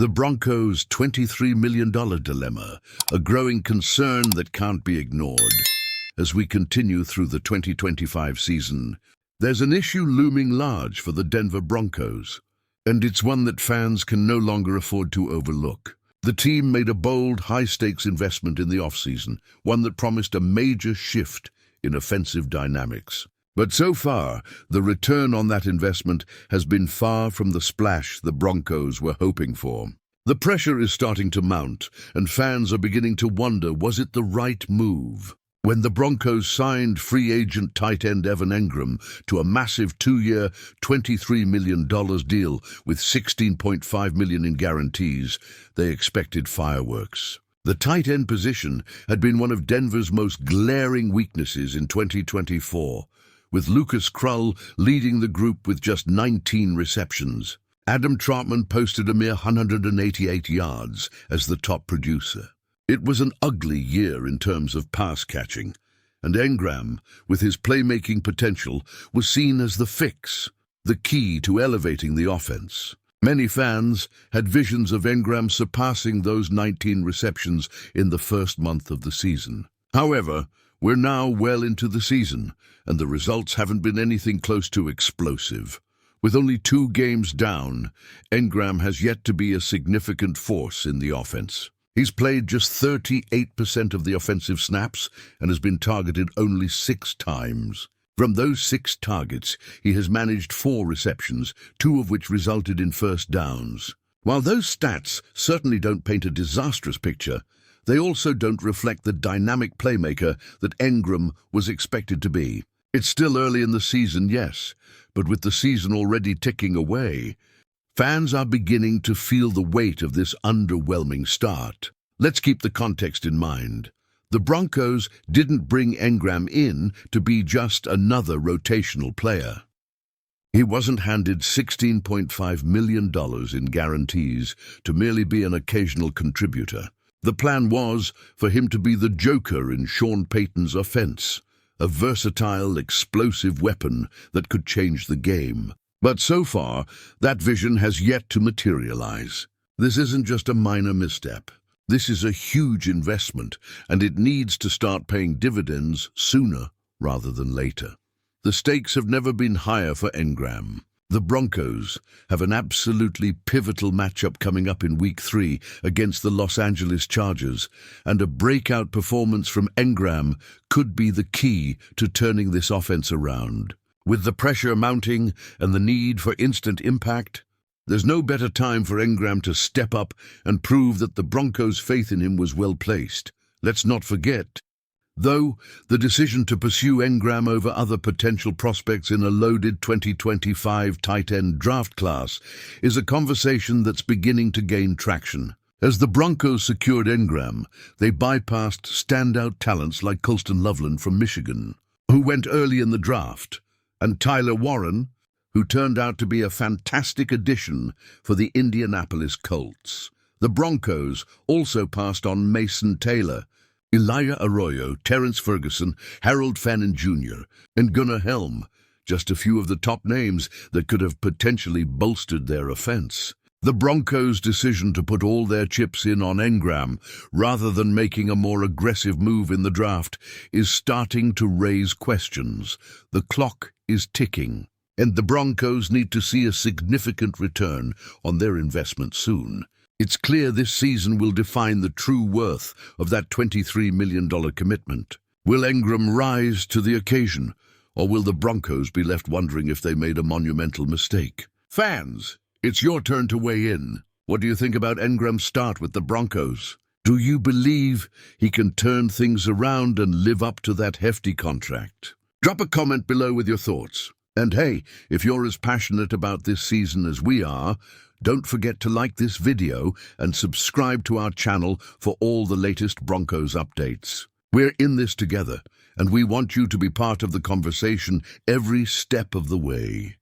The Broncos' $23 million dilemma, a growing concern that can't be ignored. As we continue through the 2025 season, there's an issue looming large for the Denver Broncos, and it's one that fans can no longer afford to overlook. The team made a bold, high-stakes investment in the offseason, one that promised a major shift in offensive dynamics. But so far, the return on that investment has been far from the splash the Broncos were hoping for. The pressure is starting to mount, and fans are beginning to wonder, was it the right move? When the Broncos signed free agent tight end Evan Engram to a massive 2-year, $23 million deal with $16.5 million in guarantees, they expected fireworks. The tight end position had been one of Denver's most glaring weaknesses in 2024, with Lucas Krull leading the group with just 19 receptions. Adam Trautman posted a mere 188 yards as the top producer. It was an ugly year in terms of pass catching, and Engram, with his playmaking potential, was seen as the fix, the key to elevating the offense. Many fans had visions of Engram surpassing those 19 receptions in the first month of the season. However, we're now well into the season, and the results haven't been anything close to explosive. With only 2 games down, Engram has yet to be a significant force in the offense. He's played just 38% of the offensive snaps and has been targeted only 6 times. From those 6 targets, he has managed 4 receptions, 2 of which resulted in first downs. While those stats certainly don't paint a disastrous picture, they also don't reflect the dynamic playmaker that Engram was expected to be. It's still early in the season, yes, but with the season already ticking away, fans are beginning to feel the weight of this underwhelming start. Let's keep the context in mind. The Broncos didn't bring Engram in to be just another rotational player. He wasn't handed $16.5 million in guarantees to merely be an occasional contributor. The plan was for him to be the joker in Sean Payton's offense, a versatile, explosive weapon that could change the game. But so far, that vision has yet to materialize. This isn't just a minor misstep. This is a huge investment, and it needs to start paying dividends sooner rather than later. The stakes have never been higher for Engram. The Broncos have an absolutely pivotal matchup coming up in Week 3 against the Los Angeles Chargers, and a breakout performance from Engram could be the key to turning this offense around. With the pressure mounting and the need for instant impact, there's no better time for Engram to step up and prove that the Broncos' faith in him was well placed. Let's not forget, though, the decision to pursue Engram over other potential prospects in a loaded 2025 tight end draft class is a conversation that's beginning to gain traction. As the Broncos secured Engram, they bypassed standout talents like Colston Loveland from Michigan, who went early in the draft, and Tyler Warren, who turned out to be a fantastic addition for the Indianapolis Colts. The Broncos also passed on Mason Taylor, Elijah Arroyo, Terrence Ferguson, Harold Fannin Jr., and Gunnar Helm, just a few of the top names that could have potentially bolstered their offense. The Broncos' decision to put all their chips in on Engram, rather than making a more aggressive move in the draft, is starting to raise questions. The clock is ticking, and the Broncos need to see a significant return on their investment soon. It's clear this season will define the true worth of that $23 million commitment. Will Engram rise to the occasion, or will the Broncos be left wondering if they made a monumental mistake? Fans, it's your turn to weigh in. What do you think about Engram's start with the Broncos? Do you believe he can turn things around and live up to that hefty contract? Drop a comment below with your thoughts. And hey, if you're as passionate about this season as we are, don't forget to like this video and subscribe to our channel for all the latest Broncos updates. We're in this together, and we want you to be part of the conversation every step of the way.